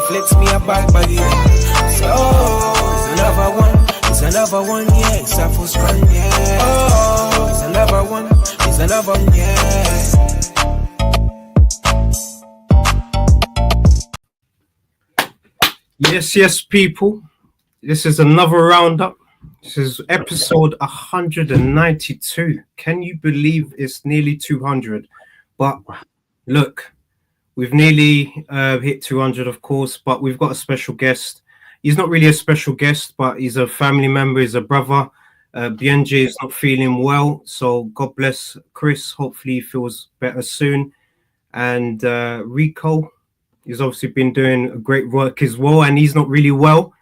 flex me a bad body. So, it's another one, yeah. It's a full strong, yeah. Oh, it's another one, yeah. Yes, people. This is another roundup. This is episode 192. Can you believe it's nearly 200? But look, we've nearly hit 200, of course, but we've got a special guest. He's not really a special guest, but he's a family member, he's a brother. Biyenge is not feeling well, so God bless Chris. Hopefully he feels better soon. And Rico, he's obviously been doing great work as well, and he's not really well.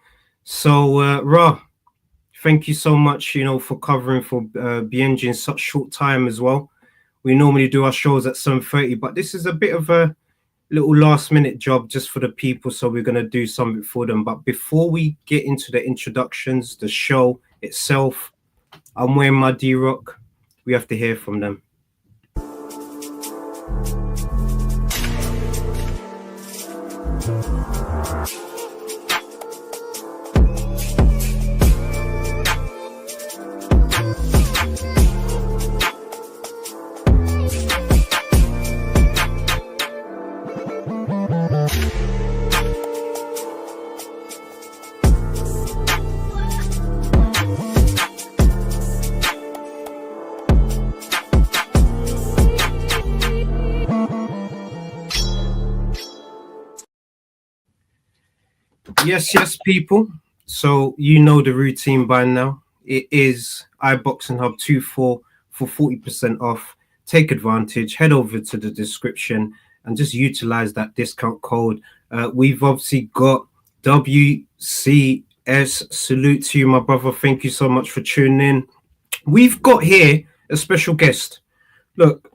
So, Rah, thank you so much, for covering for Biyenge in such short time as well. We normally do our shows at 7:30, but this is a bit of a little last-minute job just for the people, so we're going to do something for them. But before we get into the introductions, the show itself, I'm wearing my D-Rock. We have to hear from them. Yes, people. So you know the routine by now. It is iBoxingHub 24 for 40% off. Take advantage. Head over to the description and just utilize that discount code. We've obviously got WCS. Salute to you, my brother. Thank you so much for tuning in. We've got here a special guest. Look,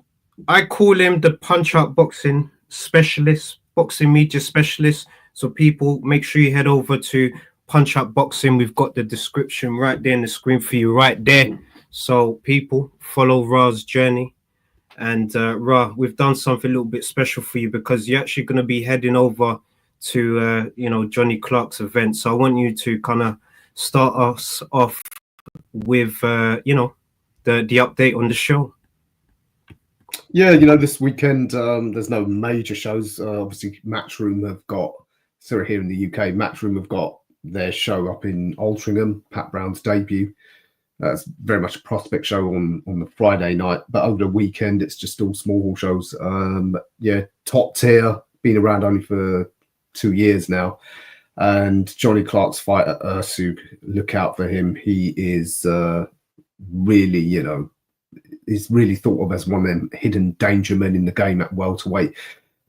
I call him the punch-out boxing specialist, boxing media specialist. So people, make sure you head over to Punch Out Boxing. We've got the description right there in the screen for you right there. So people, follow Rah's journey. And Rah, we've done something a little bit special for you because you're actually going to be heading over to, Johnny Clark's event. So I want you to kind of start us off with, the update on the show. Yeah, this weekend, there's no major shows. Obviously, Matchroom have got, here in the UK, Matchroom have got their show up in Altrincham, Pat Brown's debut. It's very much a prospect show on the Friday night, but over the weekend, it's just all small hall shows. Top Tier, been around only for 2 years now. And Johnny Clark's fight at Ursu, look out for him. He is really, is really thought of as one of them hidden danger men in the game at welterweight.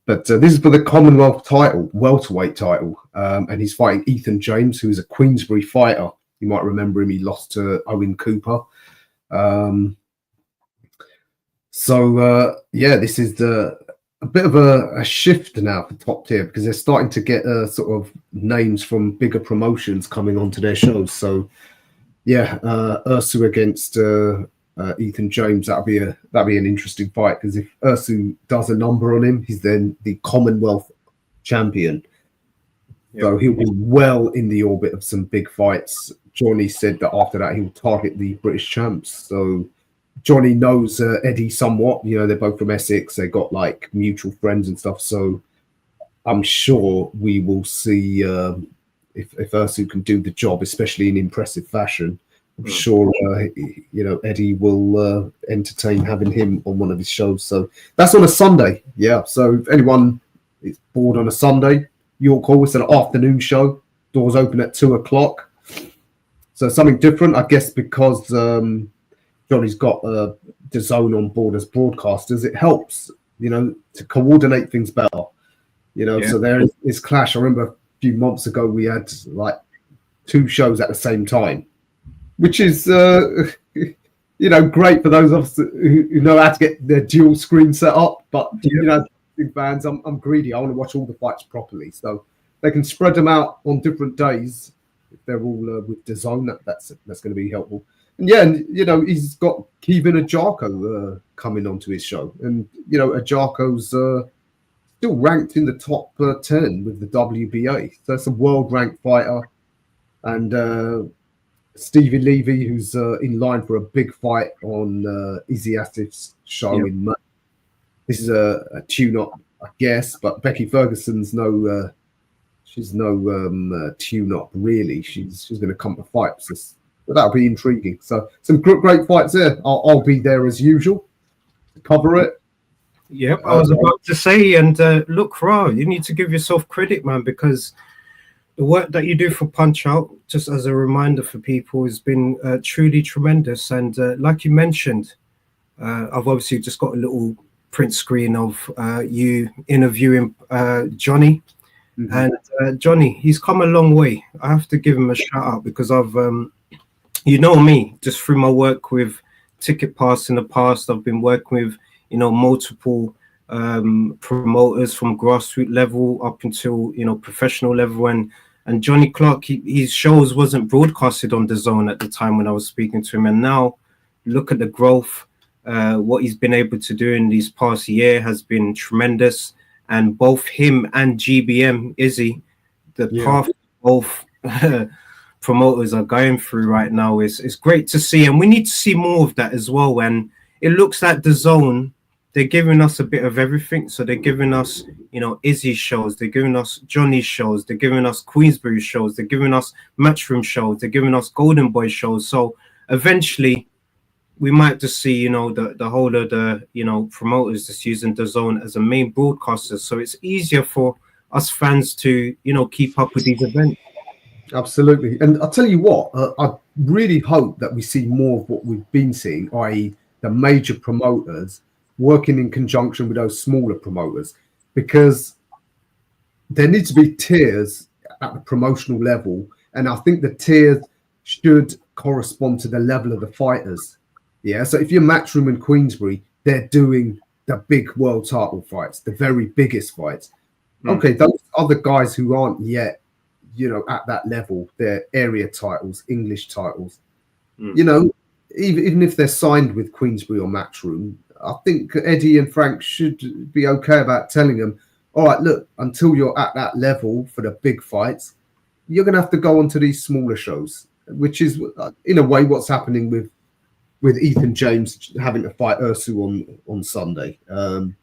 But this is for the Commonwealth title, welterweight title. And he's fighting Ethan James, who is a Queensbury fighter. You might remember him. He lost to Owen Cooper. This is a bit of a shift now for Top Tier because they're starting to get sort of names from bigger promotions coming onto their shows. So, Ursu against Ethan James, that'll be an interesting fight because if Ursu does a number on him, he's then the Commonwealth champion. Yep. So he'll be well in the orbit of some big fights. Johnny said that after that he'll target the British champs. So Johnny knows Eddie somewhat. They're both from Essex. They got like mutual friends and stuff. So I'm sure we will see if Ursu can do the job, especially in impressive fashion. I'm sure, Eddie will entertain having him on one of his shows. So that's on a Sunday. Yeah. So if anyone is bored on a Sunday, York Hall, it's an afternoon show. Doors open at 2:00. So something different, I guess, because Johnny's got the zone on board as broadcasters. It helps, to coordinate things better. So there is this clash. I remember a few months ago we had like 2 shows at the same time, which is, great for those of us who know how to get their dual screen set up. But, big fans, I'm greedy. I want to watch all the fights properly. So they can spread them out on different days. If they're all with DAZN, that's going to be helpful. And he's got Kevin Ajarko coming onto his show. And, Ajarko's still ranked in the top 10 with the WBA. So it's a world ranked fighter. And Stevie Levy, who's in line for a big fight on Izzy Asif's show in May. This is a tune-up, I guess, but Becky Ferguson's she's no tune-up really. She's going to come to fight. But that'll be intriguing. So some great fights there. I'll be there as usual to cover it. Yep, I was about to say, and look, Rah, you need to give yourself credit, man, because the work that you do for Punch Out, just as a reminder for people, has been truly tremendous. And like you mentioned, I've obviously just got a little print screen of you interviewing Johnny. And Johnny, he's come a long way. I have to give him a shout out because I've, you know me, just through my work with Ticket Pass in the past, I've been working with, multiple promoters from grassroots level up until, professional level. And Johnny Clark, his shows wasn't broadcasted on DAZN at the time when I was speaking to him. And now look at the growth. What he's been able to do in these past year has been tremendous. And both him and GBM, Izzy, the path both promoters are going through right now is great to see. And we need to see more of that as well. And it looks like DAZN, they're giving us a bit of everything. So they're giving us, Izzy's shows. They're giving us Johnny's shows. They're giving us Queensbury shows. They're giving us Matchroom shows. They're giving us Golden Boy shows. So eventually we might just see, the whole of the, promoters just using DAZN as a main broadcaster. So it's easier for us fans to, keep up with these events. Absolutely. And I'll tell you what, I really hope that we see more of what we've been seeing, i.e. the major promoters working in conjunction with those smaller promoters, because there needs to be tiers at the promotional level. And I think the tiers should correspond to the level of the fighters. Yeah, so if you're Matchroom and Queensbury, they're doing the big world title fights, the very biggest fights. Okay, those other guys who aren't yet, at that level, they're area titles, English titles. Even if they're signed with Queensbury or Matchroom, I think Eddie and Frank should be okay about telling them, all right, look, until you're at that level for the big fights, you're going to have to go on to these smaller shows, which is, in a way, what's happening with Ethan James having to fight Ursu on Sunday. And,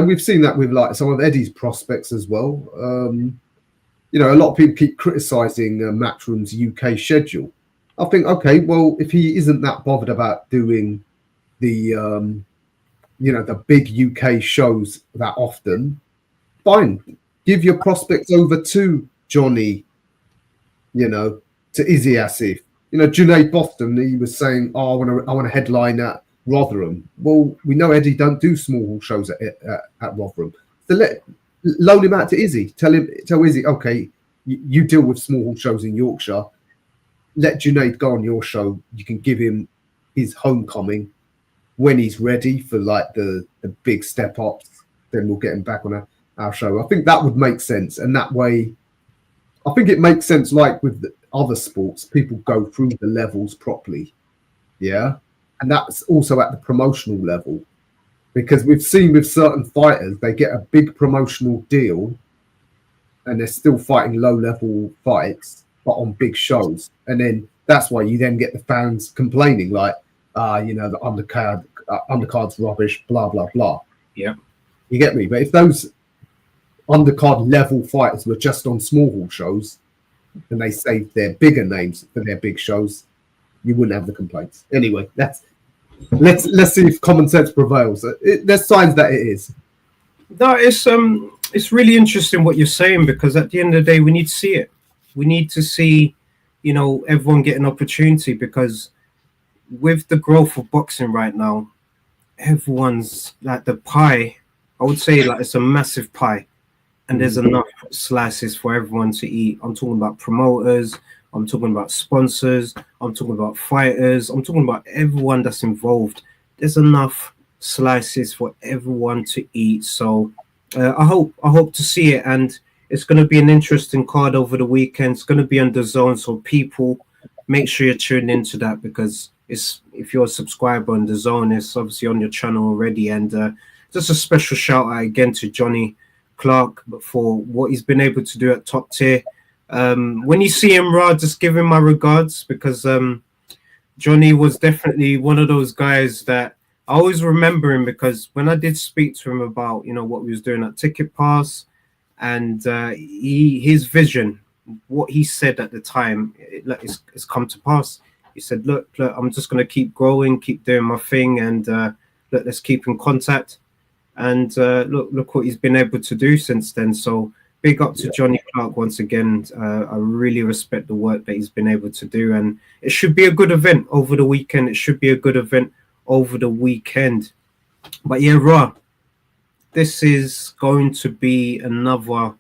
we've seen that with like some of Eddie's prospects as well. A lot of people keep criticising Matchroom's UK schedule. I think, okay, well, if he isn't that bothered about doing the, the big UK shows that often, fine. Give your prospects over to Johnny, to Izzy Asif. Junaid Boston, he was saying, I want to headline at Rotherham. Well, we know Eddie don't do small hall shows at Rotherham. So loan him out to Izzy. Tell Izzy, okay, you deal with small hall shows in Yorkshire. Let Junaid go on your show. You can give him his homecoming when he's ready for like the big step ups. Then we'll get him back on our show. I think that would make sense. And that way, I think it makes sense like with the other sports, people go through the levels properly. Yeah. And that's also at the promotional level. Because we've seen with certain fighters, they get a big promotional deal and they're still fighting low-level fights, but on big shows. And then that's why you then get the fans complaining, like, the undercard's rubbish, blah, blah, blah. Yeah. You get me? But if those undercard level fighters were just on small hall shows and they saved their bigger names for their big shows, you wouldn't have the complaints. Anyway, let's see if common sense prevails. There's signs that it is. No, it's really interesting what you're saying, because at the end of the day, we need to see it. We need to see, everyone get an opportunity, because with the growth of boxing right now, everyone's like the pie. I would say like it's a massive pie, and there's enough slices for everyone to eat. I'm talking about promoters. I'm talking about sponsors. I'm talking about fighters. I'm talking about everyone that's involved. There's enough slices for everyone to eat. So I hope to see it, and it's going to be an interesting card over the weekend. It's going to be on DAZN, so people make sure you're tuned into that, because if you're a subscriber on DAZN, it's obviously on your channel already. And just a special shout out again to Johnny Clark for what he's been able to do at top tier. When you see him, Rah, just give him my regards, because Johnny was definitely one of those guys that I always remember him, because when I did speak to him about, you know, what we was doing at Ticket Pass, and his vision, what he said at the time, it's come to pass. He said, look, I'm just going to keep growing, keep doing my thing, and look, let's keep in contact. And look what he's been able to do since then. So big up to Johnny Clark once again. I really respect the work that he's been able to do, and it should be a good event over the weekend. It should be a good event over the weekend. But yeah, Rah, this is going to be another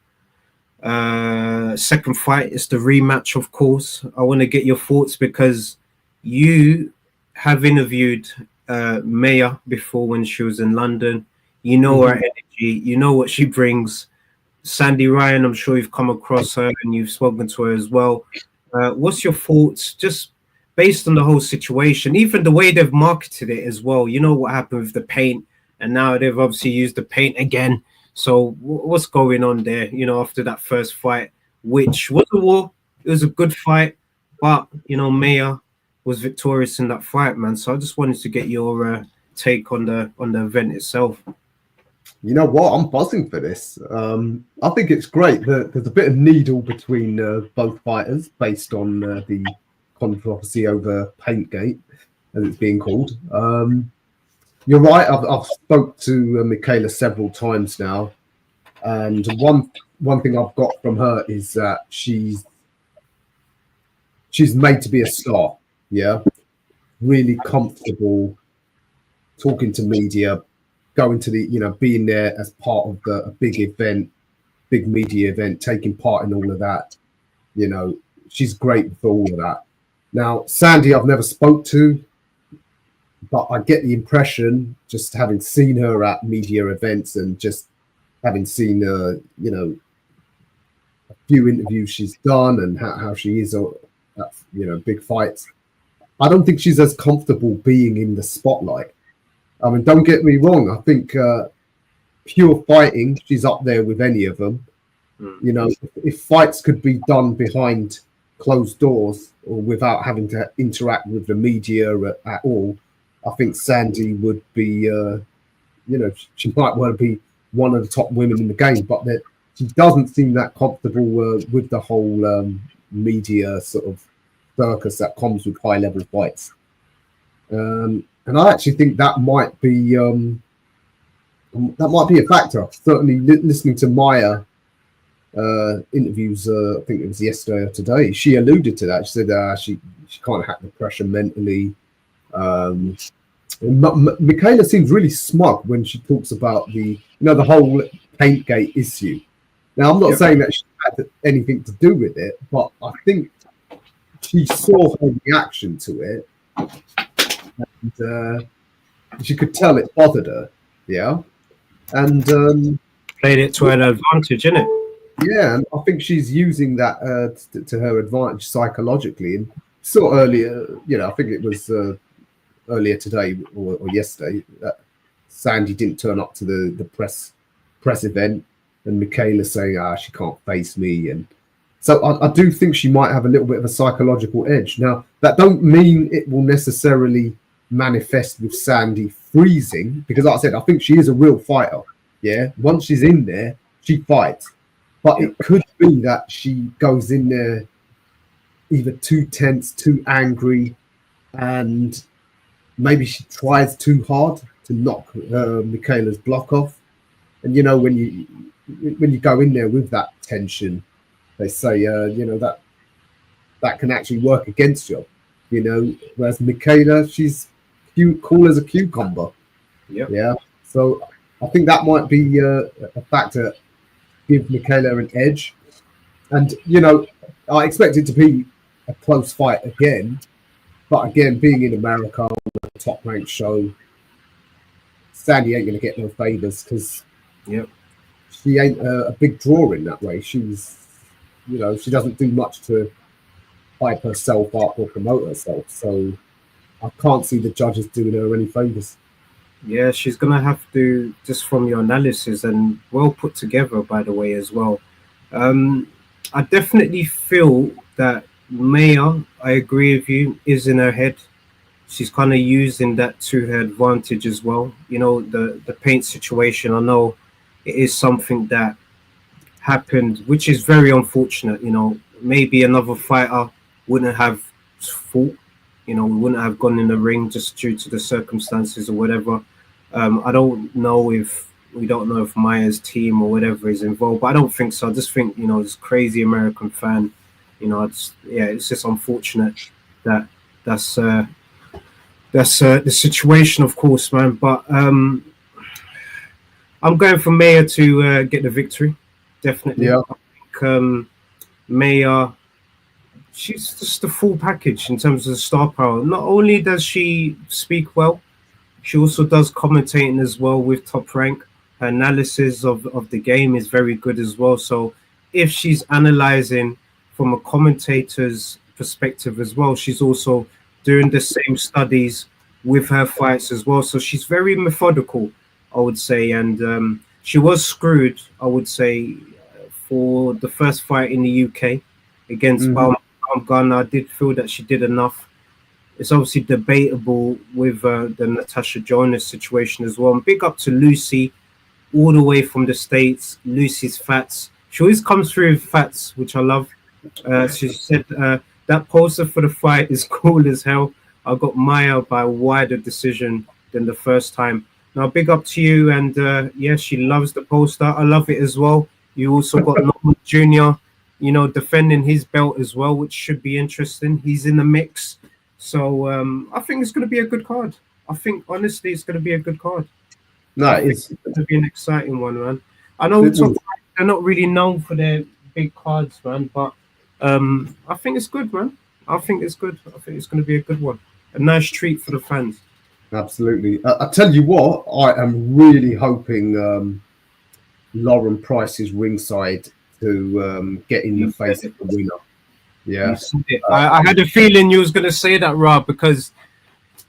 second fight. It's the rematch, of course. I want to get your thoughts, because you have interviewed Maya before when she was in London. You know her energy, you know what she brings. Sandy Ryan, I'm sure you've come across her and you've spoken to her as well. What's your thoughts, just based on the whole situation, even the way they've marketed it as well? You know what happened with the paint, and now they've obviously used the paint again. So what's going on there, you know, after that first fight, which was a war? It was a good fight, but, you know, Maya was victorious in that fight, man. So I just wanted to get your take on the event itself. You know what? I'm buzzing for this. I think it's great that there's a bit of needle between both fighters based on the controversy over Paintgate, as it's being called. You're right. I've spoke to Michaela several times now, and one thing I've got from her is that she's made to be a star. Yeah, really comfortable talking to media, going to the, you know, being there as part of a big event, big media event, taking part in all of that. You know, she's great for all of that. Now, Sandy, I've never spoke to, but I get the impression, just having seen her at media events and just having seen her, you know, a few interviews she's done and how she is at, you know, big fights. I don't think she's as comfortable being in the spotlight. I mean, don't get me wrong. I think pure fighting, she's up there with any of them. You know, if fights could be done behind closed doors or without having to interact with the media at all, I think Sandy would be, you know, she might well be one of the top women in the game, but that she doesn't seem that comfortable with the whole media sort of circus that comes with high-level fights. And I actually think that might be a factor. Certainly, listening to Maya interviews, I think it was yesterday or today, she alluded to that. She said she can't hack the pressure mentally. Michaela seems really smug when she talks about the whole Paintgate issue. Now, I'm not saying that she had anything to do with it, but I think she saw her reaction to it. And she could tell it bothered her, yeah, and played it to her advantage, innit? Yeah, and I think she's using that to her advantage psychologically. And saw earlier, you know, I think it was earlier today or yesterday that Sandy didn't turn up to the press event, and Michaela saying, she can't face me, and so I do think she might have a little bit of a psychological edge. Now, that don't mean it will necessarily manifest with Sandy freezing, because like I said, I think she is a real fighter. Yeah, once she's in there, she fights. But it could be that she goes in there either too tense, too angry, and maybe she tries too hard to knock Michaela's block off. And you know, when you go in there with that tension, they say, you know, that can actually work against you, you know. Whereas Michaela, she's cool as a cucumber. Yep. Yeah. So I think that might be a factor, give Michaela an edge. And, you know, I expect it to be a close fight again. But again, being in America on a top-ranked show, Sandy ain't going to get no favours because she ain't a big draw in that way. She's, you know, she doesn't do much to hype herself up or promote herself. So I can't see the judges doing her any favours. Yeah, she's gonna have to, just from your analysis and well put together, by the way, as well. Um, I definitely feel that Maya, I agree with you, is in her head. She's kind of using that to her advantage as well. You know, the paint situation. I know it is something that happened, which is very unfortunate. You know, maybe another fighter wouldn't have fought. You know, we wouldn't have gone in the ring just due to the circumstances or whatever. I don't know if we don't know if Maya's team or whatever is involved, but I don't think so. I just think, you know, this crazy American fan. You know, it's yeah, it's just unfortunate that that's the situation, of course, man. But I'm going for Maya to get the victory. Definitely. Yeah. I think Maya, she's just the full package in terms of the star power. Not only does she speak well, she also does commentating as well with Top Rank. Her analysis of the game is very good as well. So if she's analyzing from a commentator's perspective as well, she's also doing the same studies with her fights as well. So she's very methodical, I would say. And she was screwed, I would say, for the first fight in the UK against Ghana. I did feel that she did enough. It's obviously debatable with the Natasha Jonas situation as well. And big up to Lucy, all the way from the States. Lucy's fats. She always comes through with fats, which I love. She said that poster for the fight is cool as hell. I got Maya by a wider decision than the first time. Now, big up to you. And yeah, she loves the poster. I love it as well. You also got Norman Jr., you know, defending his belt as well, which should be interesting. He's in the mix. So I think it's going to be a good card. I think, honestly, it's going to be a good card. No, it's going to be an exciting one, man. I know they're not really known for their big cards, man, but I think it's good, man. I think it's good. I think it's going to be a good one. A nice treat for the fans. absolutely. I tell you what, I am really hoping Lauren Price is ringside to get in the face of the winner. Yeah. I had a feeling you was going to say that, Rob, because,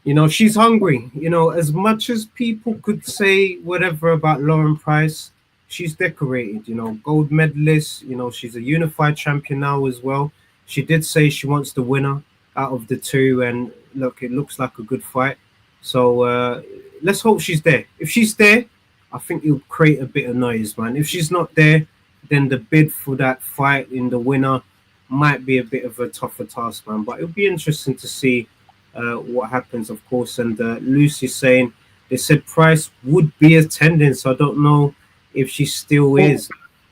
you know, she's hungry. You know, as much as people could say whatever about Lauren Price, she's decorated, you know, gold medalist. You know, she's a unified champion now as well. She did say she wants the winner out of the two. And look, it looks like a good fight. So let's hope she's there. If she's there, I think it'll create a bit of noise, man. If she's not there, then the bid for that fight in the winner might be a bit of a tougher task, man. But it'll be interesting to see what happens, of course. And Lucy saying they said Price would be attending, so I don't know if she still is.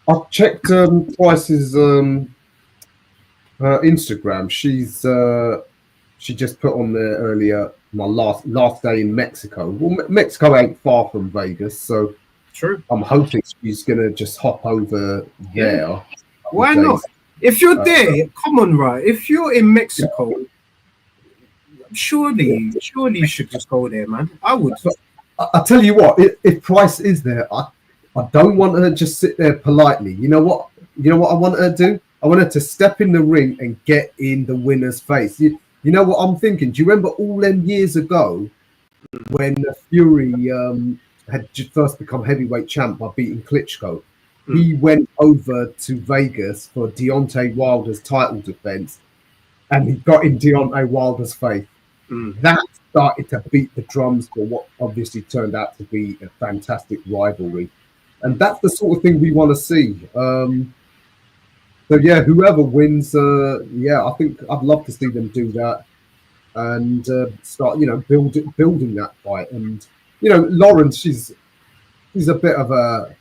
I checked Price's Instagram. She just put on there earlier my last day in Mexico. Well, Mexico ain't far from Vegas, so true. I'm hoping she's gonna just hop over there. Why not? If you're there, come on, right? If you're in Mexico, surely you should just go there, man. I would. I tell you what, if Price is there, I don't want her to just sit there politely. You know what I want her to do? I want her to step in the ring and get in the winner's face. You know what I'm thinking? Do you remember all them years ago when Fury had first become heavyweight champ by beating Klitschko? He went over to Vegas for Deontay Wilder's title defense, and he got in Deontay Wilder's face. That started to beat the drums for what obviously turned out to be a fantastic rivalry. And that's the sort of thing we want to see. So yeah, whoever wins, I think I'd love to see them do that and start, you know, building that fight. And you know, Lauren, she's a bit of a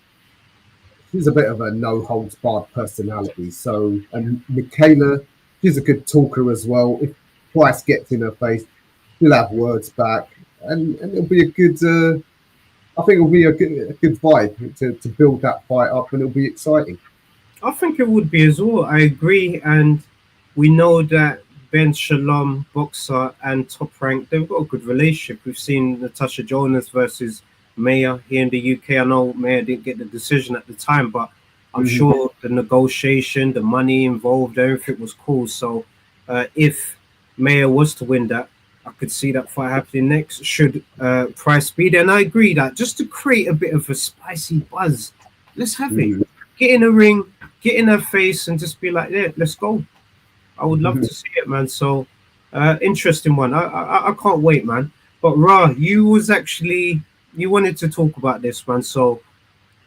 no holds barred personality. So, and Michaela, she's a good talker as well. If Price gets in her face, she'll have words back, and it'll be a good. I think it'll be a good vibe to build that fight up, and it'll be exciting. I think it would be as well. I agree, and we know that Ben Shalom, Boxer, and Top Rank, they've got a good relationship. We've seen Natasha Jonas versus Maya here in the UK. I know Maya didn't get the decision at the time, but I'm sure the negotiation, the money involved, everything was cool. So if Maya was to win that, I could see that fight happening next. Should Price be there? And I agree that just to create a bit of a spicy buzz, let's have it. Get in a ring, get in her face, and just be like, yeah, let's go. I would love to see it, man. So interesting one. I can't wait, man. But Rah, you wanted to talk about this, man. So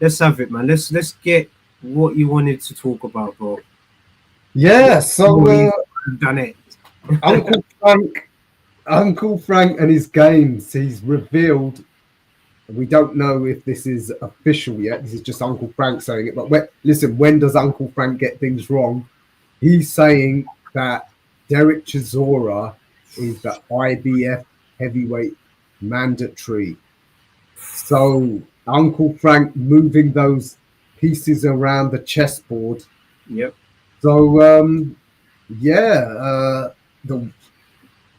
let's have it, man. Let's get what you wanted to talk about, bro. Yeah, so done it. Uncle Frank and his games. He's revealed. We don't know if this is official yet. This is just Uncle Frank saying it. But listen, when does Uncle Frank get things wrong? He's saying that Derek Chisora is the IBF heavyweight mandatory. So Uncle Frank moving those pieces around the chessboard. Yep. So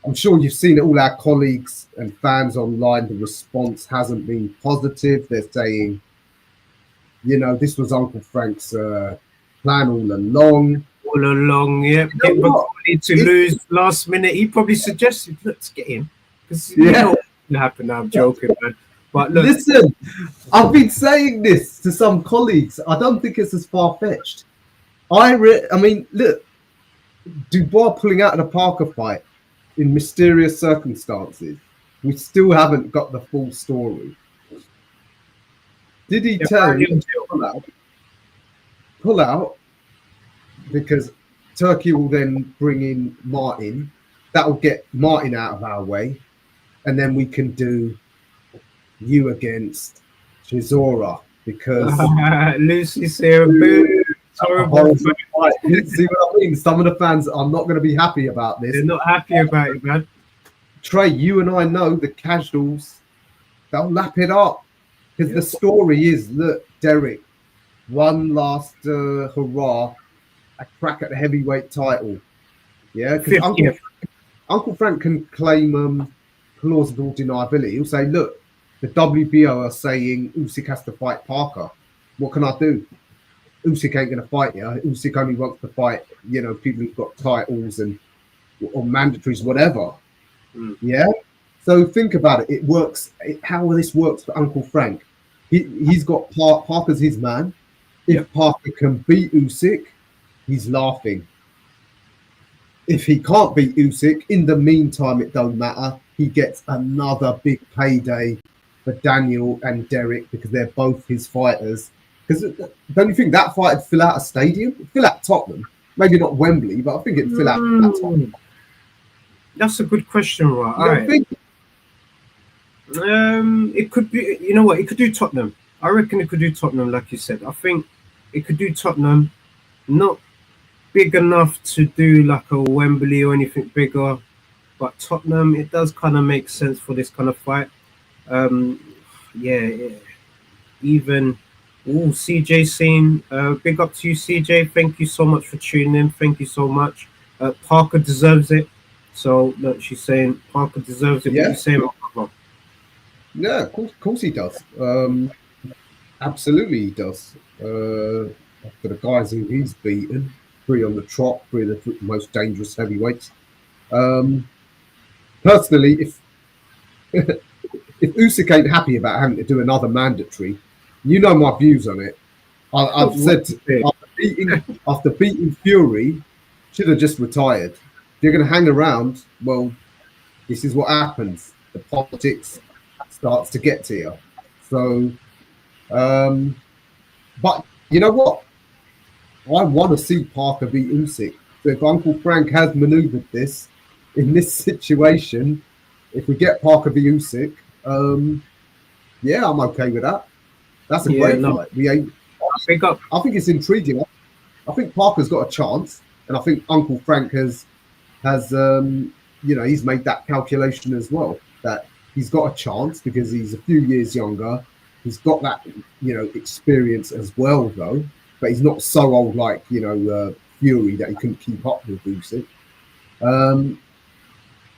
I'm sure you've seen it, all our colleagues and fans online. The response hasn't been positive. They're saying, this was Uncle Frank's plan all along. All along, yeah. Get McCauley to lose last minute. He probably suggested, let's get him. Because you know what's going to happen now. I'm joking, man. But look. Listen, I've been saying this to some colleagues. I don't think it's as far-fetched. I mean, look, Dubois pulling out of the Parker fight in mysterious circumstances. We still haven't got the full story. Did he tell him to pull out? Because Turkey will then bring in Martin. That will get Martin out of our way. And then we can do you against Chisora. Because Lucy Sarah horrible. See what I mean? Some of the fans are not going to be happy about this. They're not happy about it, man. Trey, you and I know the casuals, they'll lap it up. Because the story is, look, Derek, one last hurrah, a crack at the heavyweight title. Yeah, because Uncle Frank can claim plausible deniability. He'll say, look, the WBO are saying Usyk has to fight Parker. What can I do? Usyk ain't going to fight you. Usyk only wants to fight, people who've got titles or mandatories, whatever. Yeah? So think about it. It works. How this works for Uncle Frank. He's got Parker's his man. If Parker can beat Usyk, he's laughing. If he can't beat Usyk, in the meantime, it don't matter. He gets another big payday for Daniel and Derek because they're both his fighters. Because don't you think that fight would fill out a stadium? It'd fill out Tottenham. Maybe not Wembley, but I think it'd fill out Tottenham. That's a good question, right? All right. It could be, you know what? It could do Tottenham. I reckon it could do Tottenham, like you said. I think it could do Tottenham. Not big enough to do like a Wembley or anything bigger, but Tottenham, it does kind of make sense for this kind of fight. Even CJ scene, big up to you, CJ. Thank you so much for tuning in. Thank you so much. Parker deserves it. So look, she's saying Parker deserves it. Yeah. What you saying, Parker? Yeah, of course he does. Absolutely he does. For the guys who he's beaten, 3 on the trot, 3 of the most dangerous heavyweights. Personally, if Usyk ain't happy about having to do another mandatory, you know my views on it. I've said after beating Fury, should have just retired. If you're going to hang around, well, this is what happens. The politics starts to get to you. So, but you know what? I want to see Parker beat Usyk. So if Uncle Frank has manoeuvred this in this situation, if we get Parker v Usyk, I'm okay with that. That's a great fight. I think it's intriguing. I think Parker's got a chance, and I think Uncle Frank has he's made that calculation as well, that he's got a chance because he's a few years younger. He's got that experience as well, though, but he's not so old like Fury that he couldn't keep up with Usyk.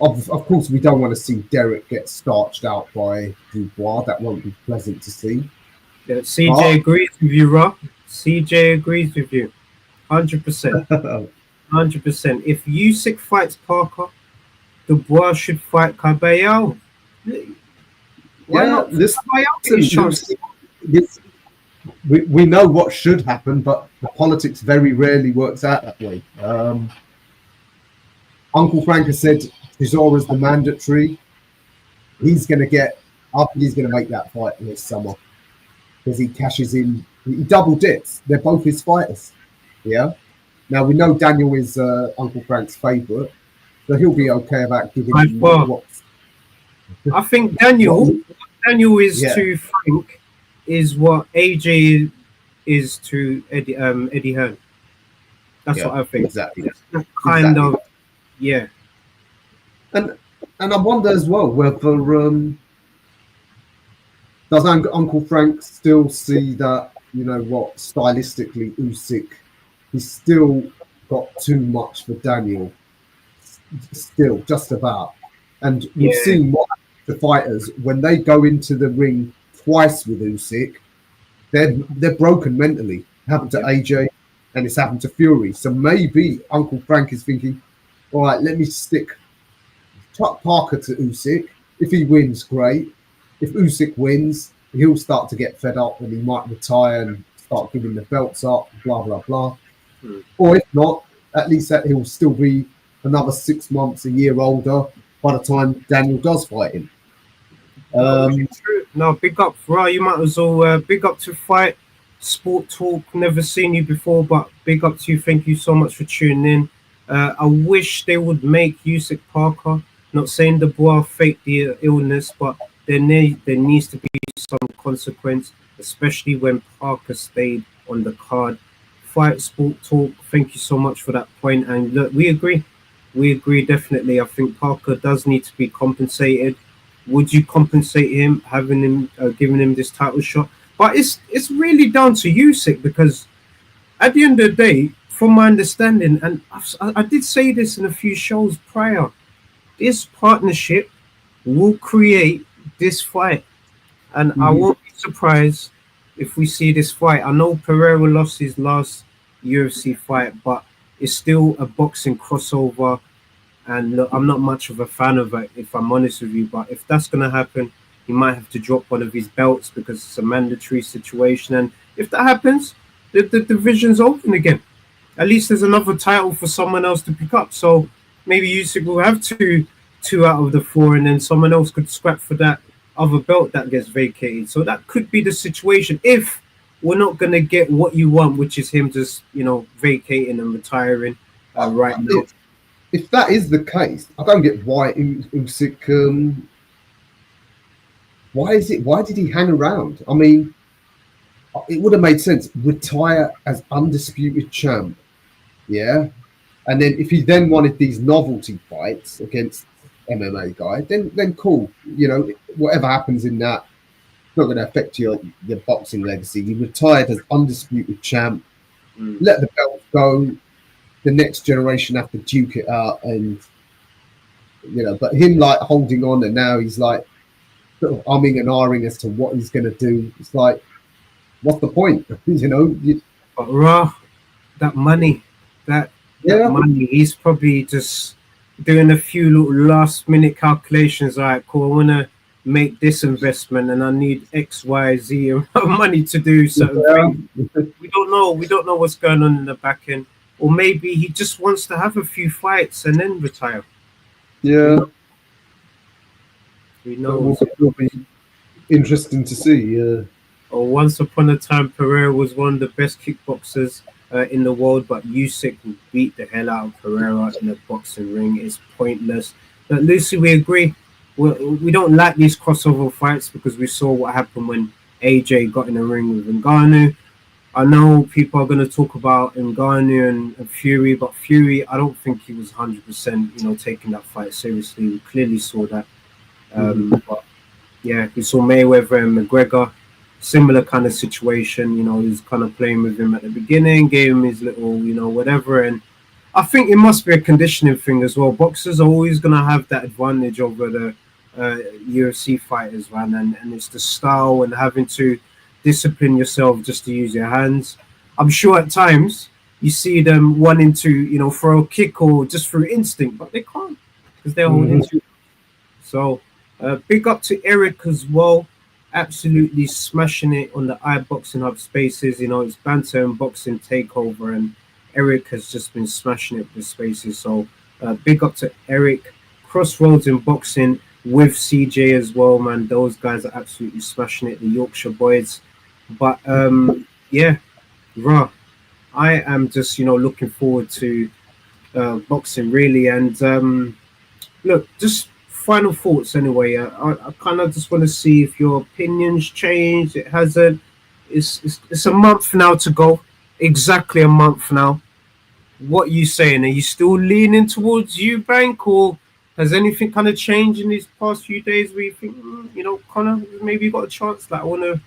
Of course, we don't want to see Derek get starched out by Dubois. That won't be pleasant to see. Yeah, CJ agrees with you, Rob. CJ agrees with you, 100%. 100%. If Usyk fights Parker, Dubois should fight Caballero. Why not? Listen, Chance? we know what should happen, but the politics very rarely works out that way. Uncle Frank has said Chisora's the mandatory. He's going to get, I think he's going to make that fight this summer because he cashes in, he double dips. They're both his fighters. Yeah. Now we know Daniel is Uncle Frank's favourite, so he'll be okay about giving him what. I think Daniel is to Frank is what AJ is to Eddie Hearn. That's what I think. Exactly. That's kind of, yeah. And I wonder as well whether does Uncle Frank still see that, you know what, stylistically Usyk, he's still got too much for Daniel. Still, just about. And we've seen what the fighters, when they go into the ring twice with Usyk, they're broken mentally. It happened to AJ and it's happened to Fury. So maybe Uncle Frank is thinking, all right, let me stick Chuck Parker to Usyk. If he wins, great. If Usyk wins, he'll start to get fed up and he might retire and start giving the belts up, blah, blah, blah. Or if not, at least that he'll still be another 6 months, a year older by the time Daniel does fight him. No, big up, Rah. You might as well big up to Fight Sport Talk. Never seen you before, but big up to you. Thank you so much for tuning in. I wish they would make Usyk Parker. Not saying the boy faked the illness, but there needs to be some consequence, especially when Parker stayed on the card. Fight Sport Talk, thank you so much for that point. And look, we agree definitely. I think Parker does need to be compensated. Would you compensate him, having him, giving him this title shot? But it's really down to Usyk, because at the end of the day, from my understanding, and I did say this in a few shows prior, this partnership will create this fight, and I won't be surprised if we see this fight. I know Pereira lost his last UFC fight, but it's still a boxing crossover. And look, I'm not much of a fan of it, if I'm honest with you. But if that's going to happen, he might have to drop one of his belts because it's a mandatory situation. And if that happens, the division's open again. At least there's another title for someone else to pick up. So maybe Usyk will have two out of the 4, and then someone else could scrap for that other belt that gets vacated. So that could be the situation if we're not going to get what you want, which is him just, vacating and retiring right now. If that is the case, I don't get why Usyk. Why did he hang around? I mean, it would have made sense. Retire as undisputed champ, yeah. And then if he then wanted these novelty fights against MMA guy, then cool. Whatever happens in that, it's not going to affect your boxing legacy. You retired as undisputed champ. Let the belt go. The next generation have to duke it out, and but him like holding on, and now he's like sort of umming and ahhing as to what he's going to do. It's like, what's the point? But Rah, that money, that money, he's probably just doing a few little last minute calculations. All right, cool, I want to make this investment and I need X, Y, Z money to do certain things. We don't know what's going on in the back end. Or maybe he just wants to have a few fights and then retire. Yeah. Who knows? It will be interesting to see. Yeah. Or once upon a time, Pereira was one of the best kickboxers in the world, but Usyk beat the hell out of Pereira in the boxing ring. It's pointless. But Lucy, we agree. We don't like these crossover fights because we saw what happened when AJ got in the ring with Ngannou. I know people are going to talk about Ngannou and Fury, but Fury, I don't think he was 100%, taking that fight seriously. We clearly saw that. But yeah, we saw Mayweather and McGregor, similar kind of situation. He was kind of playing with him at the beginning, gave him his little, whatever. And I think it must be a conditioning thing as well. Boxers are always going to have that advantage over the UFC fighters, man. And it's the style and having to discipline yourself just to use your hands. I'm sure at times you see them wanting to, throw a kick or just through instinct, but they can't. because they're holding two. So big up to Eric as well. Absolutely smashing it on the iBoxingHub spaces. You know, it's banter and boxing takeover, and Eric has just been smashing it with the spaces. So big up to Eric. Crossroads in boxing with CJ as well, man. Those guys are absolutely smashing it. The Yorkshire boys. But yeah, Rah, I am just looking forward to boxing really, and look, just final thoughts anyway. I kind of just want to see if your opinions changed. It hasn't. It's a month now to go. Exactly a month now. What are you saying? Are you still leaning towards Eubank, or has anything kind of changed in these past few days where you think, Connor, maybe you got a chance? Like, I want to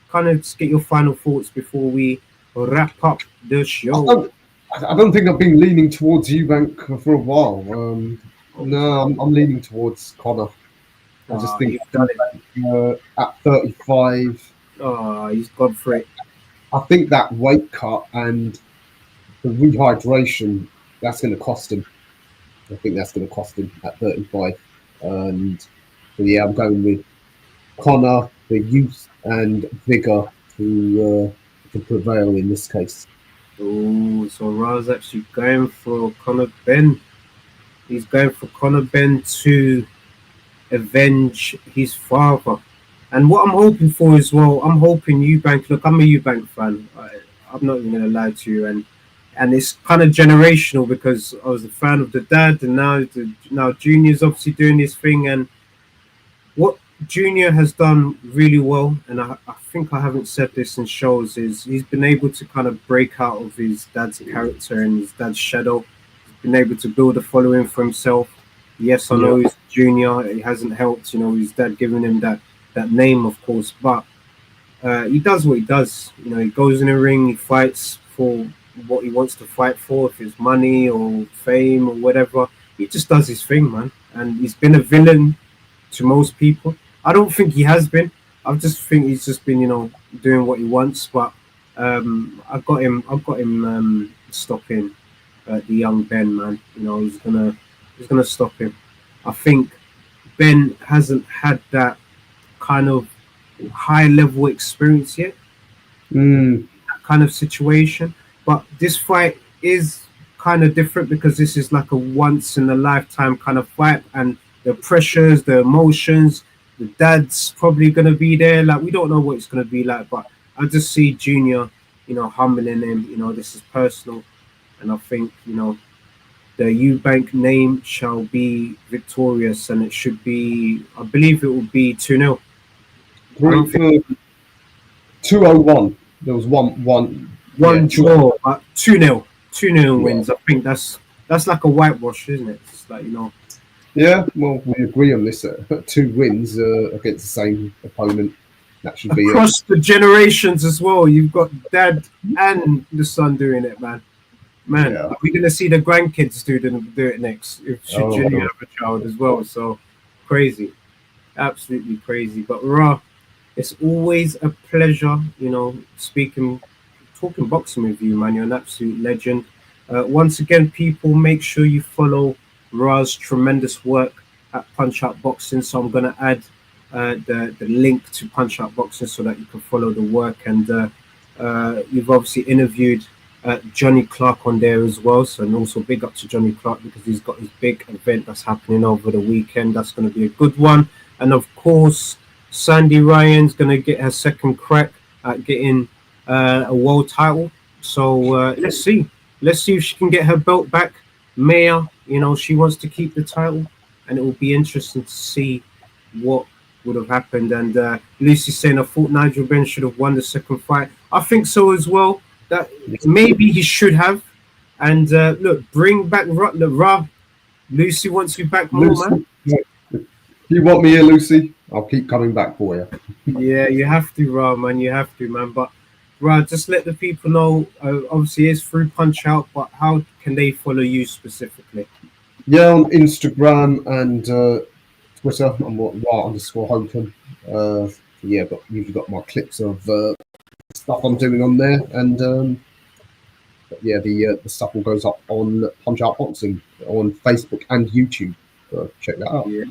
kind of just get your final thoughts before we wrap up the show. I don't think I've been leaning towards Eubank for a while. No, I'm leaning towards Connor. I just think at 35, he's gone for it. I think that weight cut and the rehydration, that's going to cost him. I think that's going to cost him at 35. And so, yeah, I'm going with Connor, the youth and vigor to prevail in this case. Oh, so Rah's actually going for Conor Benn. He's going for Conor Benn to avenge his father. And what I'm hoping for as well, I'm hoping Eubank. Look, I'm a Eubank fan. I'm not even going to lie to you. And it's kind of generational because I was a fan of the dad, and now Junior's obviously doing his thing. And what Junior has done really well, and I think I haven't said this in shows, is he's been able to kind of break out of his dad's character and his dad's shadow. He's been able to build a following for himself. Yes, I know he's Junior. It hasn't helped, his dad giving him that name, of course, but he does what he does. He goes in the ring, he fights for what he wants to fight for, if it's money or fame or whatever. He just does his thing, man. And he's been a villain to most people. I don't think he has been. I just think he's just been, doing what he wants. But I've got him stopping the young Ben, man. He's gonna stop him. I think Ben hasn't had that kind of high level experience yet. That kind of situation. But this fight is kind of different because this is like a once in a lifetime kind of fight, and the pressures, the emotions, the dad's probably going to be there. Like, we don't know what it's going to be like, but I just see Junior, humbling him. This is personal. And I think, the Eubank name shall be victorious, and it should be, I believe it will be 2-0. 201. There was one draw, but 2-0. 2-0 wins. I think that's like a whitewash, isn't it? It's like, Yeah, well, we agree on this. 2 wins against the same opponent. That should be across the generations as well. You've got dad and the son doing it, man. Are we going to see the grandkids do it next? If Junior have a child as well? So crazy, absolutely crazy. But Rah, it's always a pleasure, talking boxing with you, man. You're an absolute legend. Once again, people, make sure you follow Rah's tremendous work at Punch Out Boxing. So I'm going to add the link to Punch Out Boxing so that you can follow the work. And you've obviously interviewed Johnny Clark on there as well. So, and also big up to Johnny Clark because he's got his big event that's happening over the weekend. That's going to be a good one. And of course, Sandy Ryan's going to get her second crack at getting a world title. So let's see if she can get her belt back. Maya, she wants to keep the title, and it will be interesting to see what would have happened. And Lucy's saying, I thought Nigel Benn should have won the second fight. I think so as well. That maybe he should have. And look, bring back Rah. Lucy wants you back more, man. You want me here, Lucy? I'll keep coming back for you. Yeah, you have to, Rah, man. You have to, man. But Rah, just let the people know. Obviously, it's through Punch Out, but how can they follow you specifically? Yeah, on Instagram and Twitter, I'm Rah_Hokum. Yeah, but you've got my clips of stuff I'm doing on there, and yeah, the stuff all goes up on Punch Out Boxing on Facebook and YouTube. Check that out. Yeah.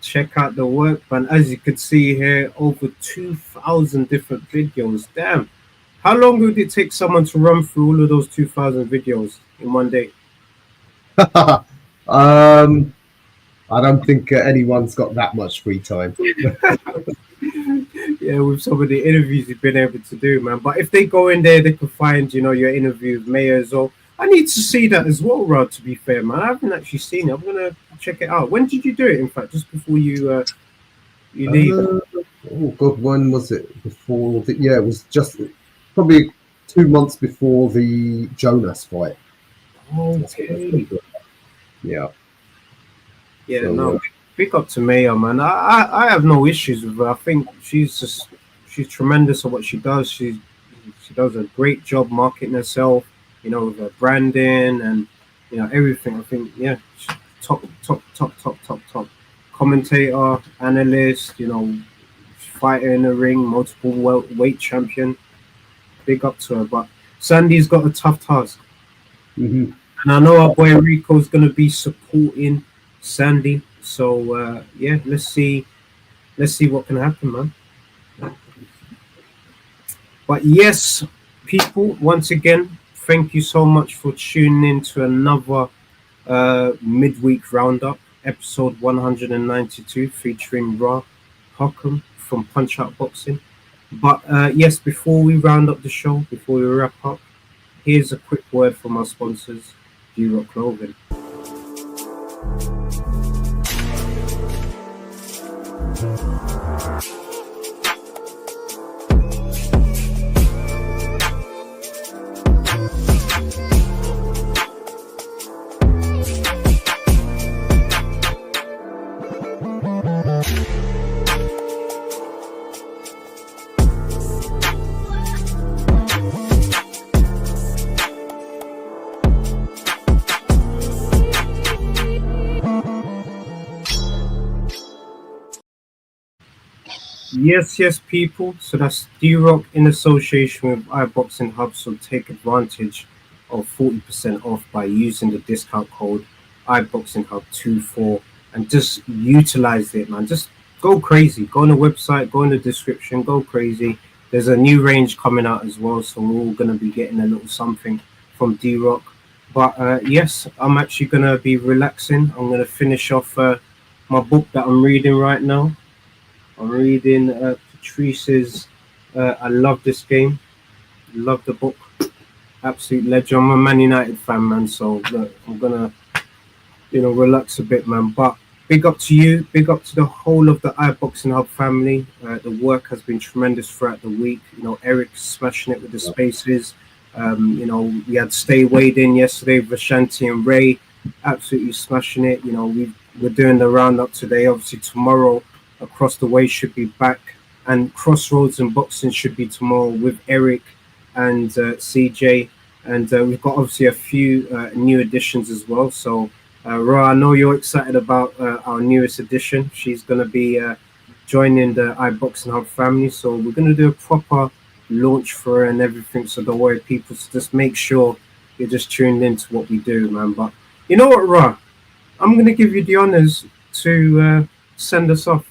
Check out the work, man. As you could see here, over 2,000 different videos. Damn. How long would it take someone to run through all of those 2,000 videos in one day? I don't think anyone's got that much free time. Yeah, with some of the interviews you've been able to do, man. But if they go in there, they can find, you know, your interview with Mayor as well. I need to see that as well, Rod, to be fair, man. I haven't actually seen it. I'm going to check it out. When did you do it, in fact? Just before you leave? Oh, God, when was it? Before the, yeah, it was just probably 2 months before the Jonas fight. Okay. Yeah. Yeah, So, no, big up to Maya, man. I have no issues with her. I think she's tremendous at what she does. She does a great job marketing herself, you know, with her branding and, you know, everything. I think, yeah, she's top commentator, analyst, you know, fighter in the ring, multiple weight champion. Big up to her. But Sandy's got a tough task. Mm-hmm. And I know our boy Rico's going to be supporting Sandy. So, yeah, let's see what can happen, man. But yes, people, once again, thank you so much for tuning in to another midweek roundup, episode 192, featuring Rah Hokum from Punch Out Boxing. But yes, before we round up the show, before we wrap up, here's a quick word from our sponsors, D-Rock Clothing. Yes, people. So that's D-Rock in association with iBoxingHub. So take advantage of 40% off by using the discount code iBoxingHub24 and just utilize it, man. Just go crazy. Go on the website, go in the description, go crazy. There's a new range coming out as well, so we're all going to be getting a little something from D-Rock. But yes, I'm actually going to be relaxing. I'm going to finish off my book that I'm reading right now. I'm reading Patrice's I Love This Game. Love the book. Absolute legend. I'm a Man United fan, man. So look, I'm gonna, you know, relax a bit, man. But big up to you. Big up to the whole of the iBoxingHub family. The work has been tremendous throughout the week. You know, Eric smashing it with the spaces. You know, we had Stay Weighed In yesterday. Vashanti and Ray absolutely smashing it. You know, we're doing the roundup today. Obviously tomorrow, Across the Way should be back, and Crossroads and Boxing should be tomorrow with Eric and CJ, and we've got obviously a few new additions as well. So Rah, I know you're excited about our newest addition. She's going to be joining the iBoxingHub family, so we're going to do a proper launch for her and everything. So don't worry, people, so just make sure you're just tuned into what we do, man. But you know what, Rah, I'm going to give you the honors to send us off.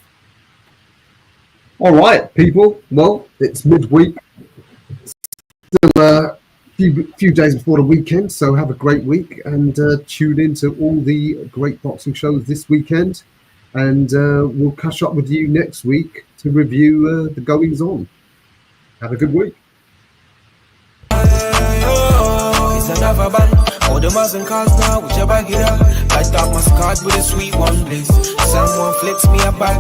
All right, people. Well, it's midweek. Still a few days before the weekend, so have a great week and tune in to all the great boxing shows this weekend. And we'll catch up with you next week to review the goings on. Have a good week. It's another band. All the Muslim cars now, with your bag it up. I start my scars with a sweet one, please. Someone flicks me a bag,